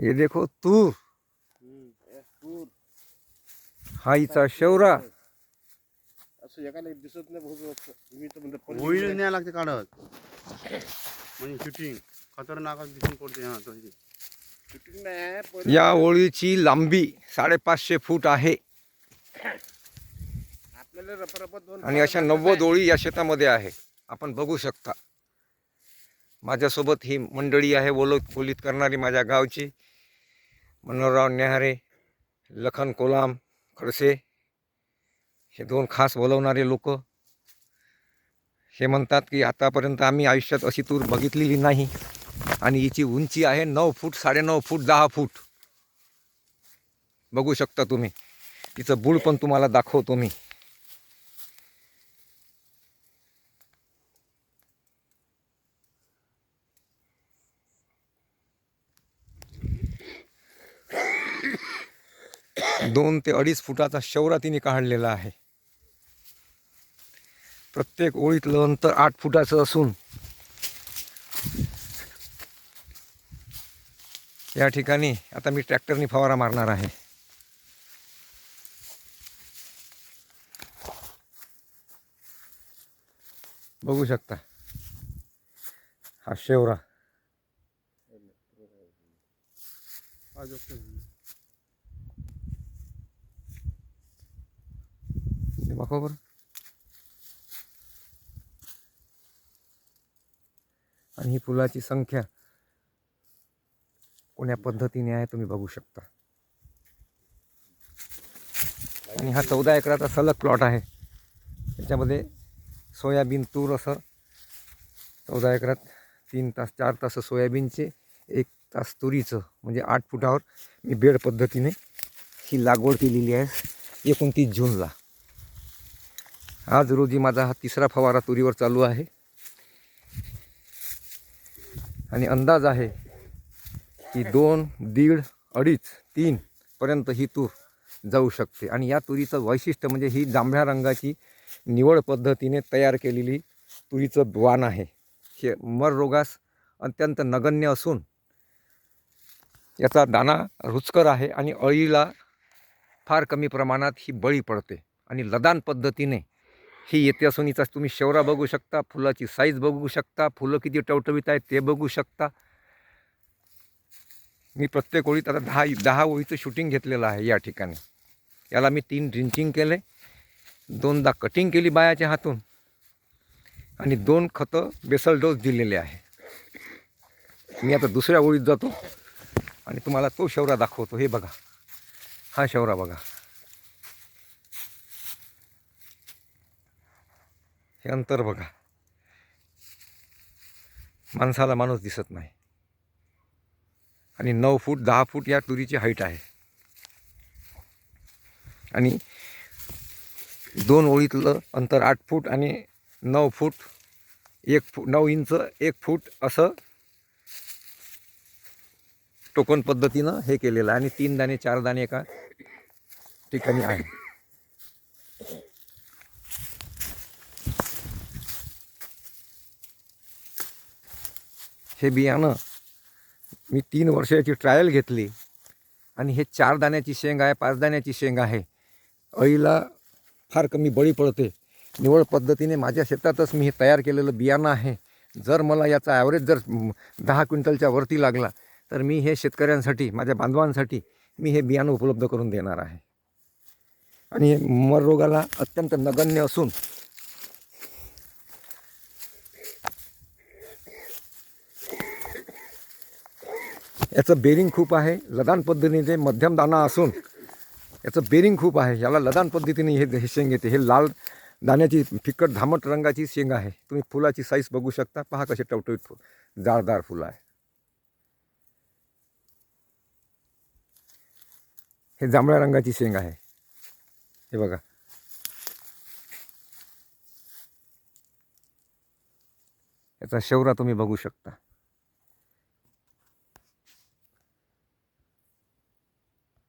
ये देखो तूर, तूर हा हिचा शेवरा. असं एकाला दिसत नाही बहुत. मी तर म्हणतो होईल न्याय लागते काढत म्हणजे शूटिंग खतरनाक दिसून पडते. हा तशी शूटिंग नाही पहिले या ओळीची लांबी 550 फूट आहे आपल्याला रपरप दोन आणि अशा 90 ओळी या शेतामध्ये आहे. आपण बघू शकता. माझ्यासोबत ही मंडळी आहे ओलीत करणारी माझ्या गावची. मनोहरराव नेहारे, लखन कोलाम खडसे, हे दोन खास बोलवणारे लोक. हे म्हणतात की आतापर्यंत आम्ही आयुष्यात अशी तूर बघितलेली नाही आणि हिची उंची आहे 9 फूट, 9.5 फूट, 10 फूट. बघू शकता तुम्ही. तिचं बुळ पण तुम्हाला दाखवतो मी. दोन ते 2.5 फुटाचा शेवरा तिने काढलेला आहे. प्रत्येक ओळीतलं अंतर 8 फुटाचं असून या ठिकाणी आता मी ट्रॅक्टरनी फवारा मारणार आहे. बघू शकता हा शेवरा. बघा बरं. आणि ही फुलाची संख्या कोण्या पद्धतीने आहे तुम्ही बघू शकता. आणि हा 14 एकराचा सलग प्लॉट आहे. त्याच्यामध्ये सोयाबीन तूर असं 14 एकरात 3 तास 4 तास सोयाबीनचे, 1 तास तुरीचं, म्हणजे 8 फुटावर मी बेड पद्धतीने ही लागवड केलेली आहे 29 जूनला. आज रोजी माझा हा 3रा फवारा तुरीवर चालू आहे. आणि अंदाज आहे की 2, 1.5, 2.5, 3 पर्यंत ही तूर जाऊ शकते. आणि या तुरीचं वैशिष्ट्य म्हणजे ही जांभळ्या रंगाची निवड पद्धतीने तयार केलेली तुरीचं वाण आहे. हे मर रोगास अत्यंत नगण्य असून याचा दाणा रुचकर आहे आणि अळीला फार कमी प्रमाणात ही बळी पडते. आणि लदान पद्धतीने ही येते असून हिचा तुम्ही शेवरा बघू शकता, फुलाची साईज बघू शकता, फुलं किती टवटवीत आहेत ते बघू शकता. मी प्रत्येक ओळीत आता 10 ओळीचं शूटिंग घेतलेलं आहे. या ठिकाणी याला मी 3 ड्रिंचिंग केले, 2दा कटिंग केली बायाच्या हातून आणि 2 खतं बेसल डोस दिलेले आहे. मी आता दुसऱ्या ओळीत जातो आणि तुम्हाला तो शेवरा दाखवतो. हे बघा, हा शेवरा बघा. हे अंतर बघा. माणसाला माणूस दिसत नाही. आणि 9 फूट 10 फूट या तुरीची हाईट आहे. आणि 2 ओळीतलं अंतर 8 फूट आणि 9 फूट 9 इंच 1 फूट असं टोकन पद्धतीनं हे केलेलं आहे. आणि 3 दाणे 4 दाणे एका ठिकाणी आहे. हे बियाणं मी 3 वर्षाची ट्रायल घेतली आणि हे 4 दाण्याची शेंग आहे, 5 दाण्याची शेंग आहे. अळीला फार कमी बळी पडते. निवड पद्धतीने माझ्या शेतातच मी हे तयार केलेलं बियाणं आहे. जर मला याचा ॲव्हरेज जर 10 क्विंटलच्या वरती लागला तर मी हे शेतकऱ्यांसाठी, माझ्या बांधवांसाठी मी हे बियाणं उपलब्ध करून देणार आहे. आणि मर रोगाला अत्यंत नगण्य असून याचं बेरिंग खूप आहे. लदान पद्धतीने मध्यम दाणा असून याचं बेरिंग खूप आहे. याला लदान पद्धतीने हे शेंग येते. हे लाल दाण्याची फिकट धामट रंगाची शेंग आहे. तुम्ही फुलाची साईज बघू शकता. पहा कसे टवटवीत फुल, जाळदार फुलं आहे. हे जांभळ्या रंगाची शेंग आहे. हे बघा. याचा शेवरा तुम्ही बघू शकता.